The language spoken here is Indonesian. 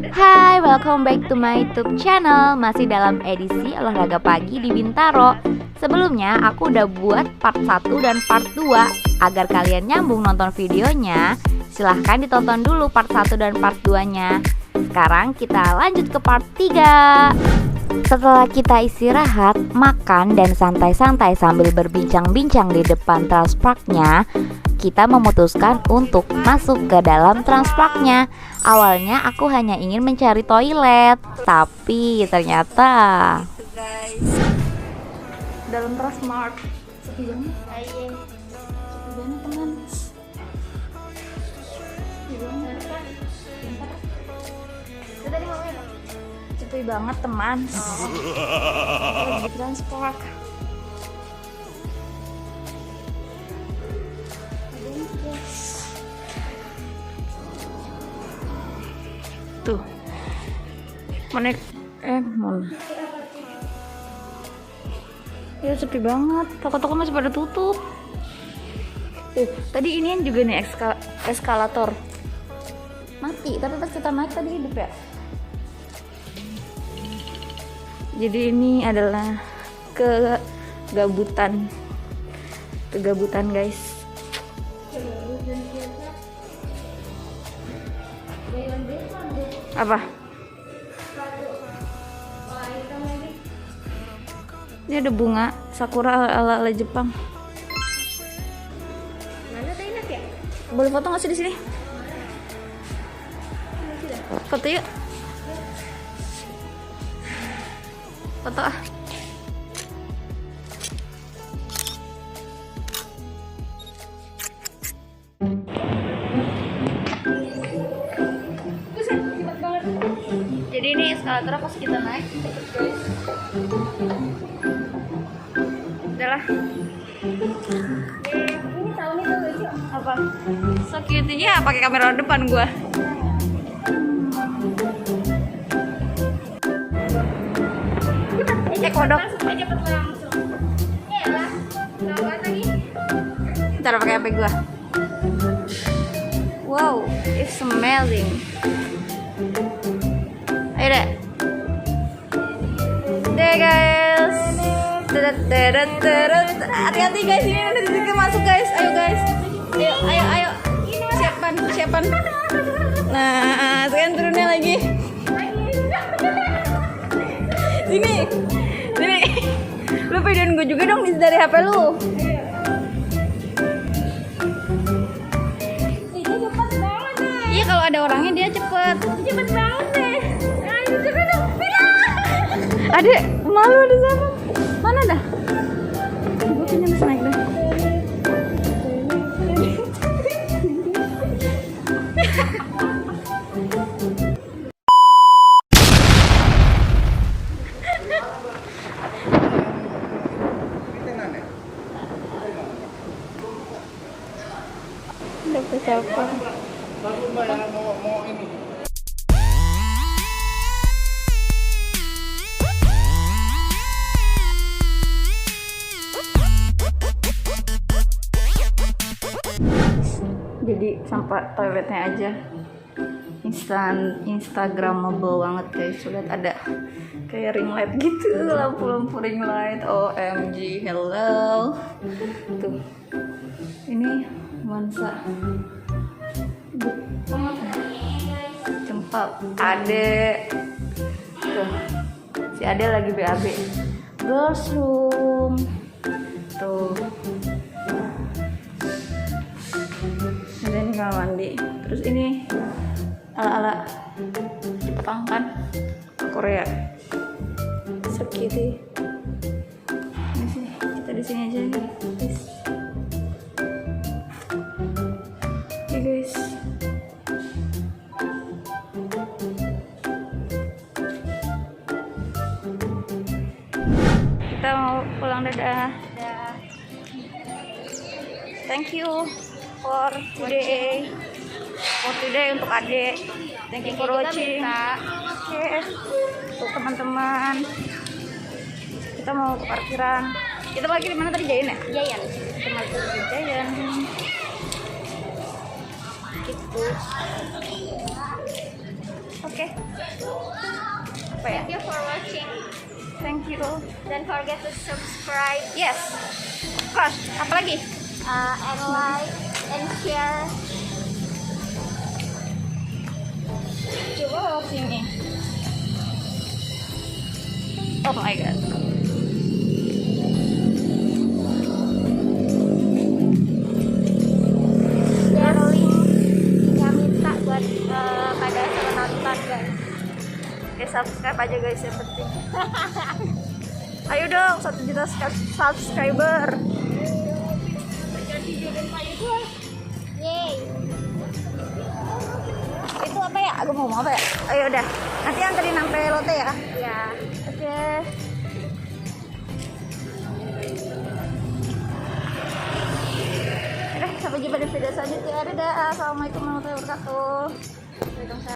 Hai, welcome back to my YouTube channel. Masih dalam edisi olahraga pagi di Bintaro. Sebelumnya aku udah buat part 1 dan part 2. Agar kalian nyambung nonton videonya, silahkan ditonton dulu part 1 dan part 2-nya. Sekarang kita lanjut ke part 3. Setelah kita istirahat, makan, dan santai-santai sambil berbincang-bincang di depan Transparknya, kita memutuskan untuk masuk ke dalam Transparknya. Awalnya aku hanya ingin mencari toilet, tapi ternyata dalam Transmart sepi banget. Sepi banget teman. Sepi banget teman. Di Transpark. Tuh. Mana ya sepi banget. Toko-toko masih pada tutup. Tadi ini juga nih eskalator. Mati, tapi pas kita naik tadi hidup ya. Jadi ini adalah kegabutan guys. Apa? Ini ada bunga sakura ala Jepang. Mana Thailand ya? Boleh foto nggak sih di sini? Foto yuk. Foto ah. Jadi ini eskalator pas kita naik, guys. Udahlah. Ini tahun itu lucu. Apa? So cute-nya pakai kamera depan gua. Kodok. Supaya cepet langsung. Ya lah. Gawat lagi. Ntar pakai HP gua. Wow, it's smelling. Ayo deh. Deh guys. Hati-hati guys, ini nanti kita masuk guys. Ayo guys. Ayo. Siapan. Nah, sekarang turunnya lagi. Sini. Lu videoin gue juga dong dari HP lu. Ini cepet banget deh. Iya, kalau ada orangnya dia cepet. Cepet banget deh. Ayo cepet dong. Adek, malu ada sana. Mana dah? Gue kayaknya bisa naik deh. Dapat siapa? Mau ini. Jadi sampai toiletnya aja instagramable banget guys. Lihat ada kayak ring light gitu, lampu ring light. OMG, hello. Tuh, ini nuansa Cempal Ade. Tuh, si Ade lagi BAB girls room. Tuh, ada ini kamar mandi. Terus ini ala Jepang kan, Korea. Segitu. Ini sih, kita di sini aja nih, guys. Oke guys. Kita mau pulang, dadah. Thank you for today. Untuk Ade. Thank you for watching. Oke. Untuk teman-teman. Kita mau ke parkiran. Kita parkir di mana tadi, Jayan ya? Jayan. Kita mau ke Jayan. Gitu. Oke. Oke. Apa ya? Thank you for watching. Thank you. Don't forget to subscribe, Yes. Of course. Apa lagi? and like and share. Coba lewat sini. Oh my god. Darling yang minta buat pada penonton guys. Oke, subscribe aja guys yang penting. Ayo dong 1 juta subscriber. Yeay. Itu apa ya? Aku mau ngomong apa ya? Ayo udah. Nanti anterin sampai Lotte ya. Ya. Oke. Sampai jumpa di video selanjutnya. Dadah. Assalamualaikum warahmatullahi wabarakatuh. Waalaikumsalam.